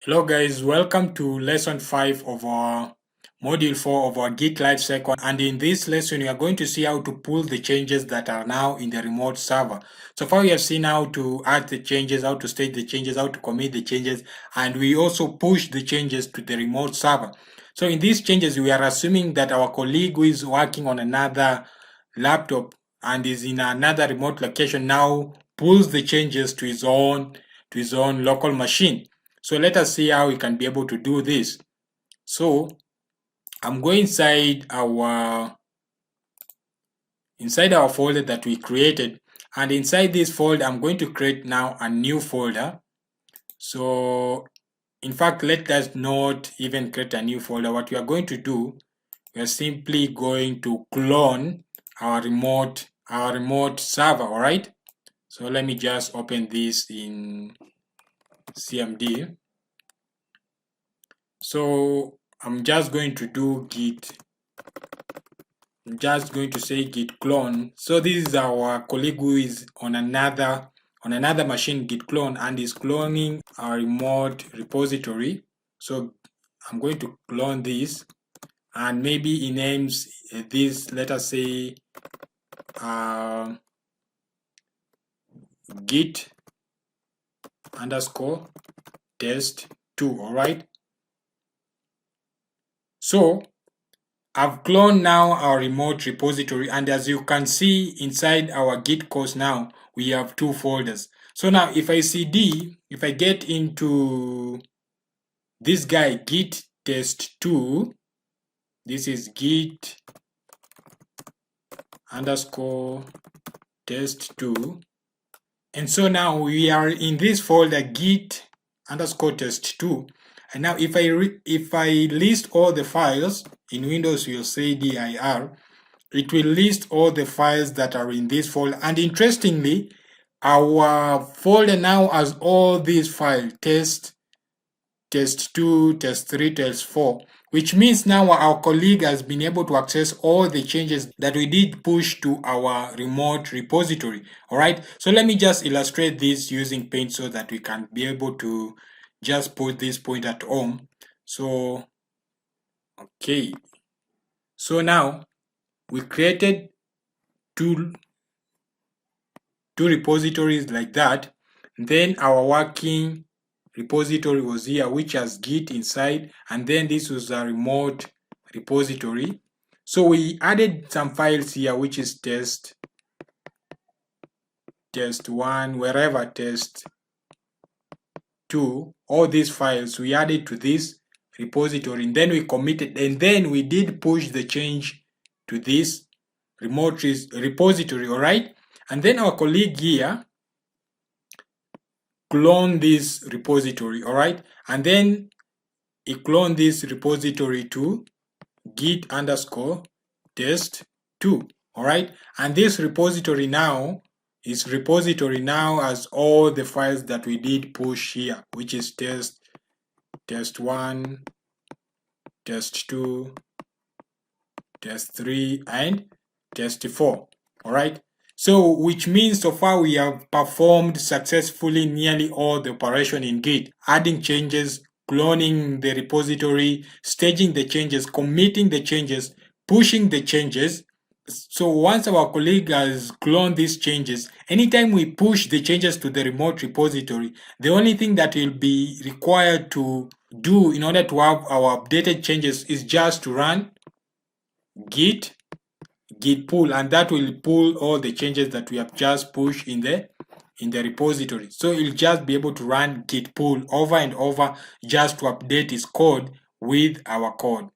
Hello guys, welcome to lesson 5 of our module 4 of our Git lifecycle, and in this lesson we are going to see how to pull the changes that are now in the remote server. So far we have seen how to add the changes, how to state the changes, how to commit the changes, and we also push the changes to the remote server. So in these changes we are assuming that our colleague who is working on another laptop and is in another remote location now pulls the changes to his own local machine. So let us see how we can be able to do this. So I'm going inside our folder that we created, and inside this folder I'm going to create now a new folder. So in fact, let us not even create a new folder. What we are going to do, we are simply going to clone our remote server. All right, so let me just open this in CMD. So I'm just going to do git. I'm just going to say git clone. So this is our colleague who is on another machine, git clone, and is cloning our remote repository. So I'm going to clone this, and maybe he names this, let us say git underscore test 2. All right, so I've cloned now our remote repository, and as you can see inside our git course now we have two folders. So now if I cd, if I get into this guy git test 2, this is git underscore test 2, and so now we are in this folder git underscore test 2. And now if I list all the files in Windows, you'll say dir, it will list all the files that are in this folder. And interestingly, our folder now has all these files: test 2, test 3, test 4, which means now our colleague has been able to access all the changes that we did push to our remote repository. All right, so let me just illustrate this using Paint so that we can be able to just put this point at home. So okay, so now we created two repositories like that. Then our working repository was here, which has git inside, and then this was a remote repository. So we added some files here, which is test 1, wherever test 2, all these files we added to this repository, and then we committed, and then we did push the change to this remote repository. All right, and then our colleague here clone this repository. All right, and then he cloned this repository to git underscore test 2. All right, and this repository now has all the files that we did push here, which is test 1, test 2, test 3, and test 4. All right, so which means so far we have performed successfully nearly all the operation in Git: adding changes, cloning the repository, staging the changes, committing the changes, pushing the changes. So once our colleague has cloned these changes, anytime we push the changes to the remote repository, the only thing that will be required to do in order to have our updated changes is just to run git pull, and that will pull all the changes that we have just pushed in the repository. So you'll just be able to run git pull over and over just to update its code with our code.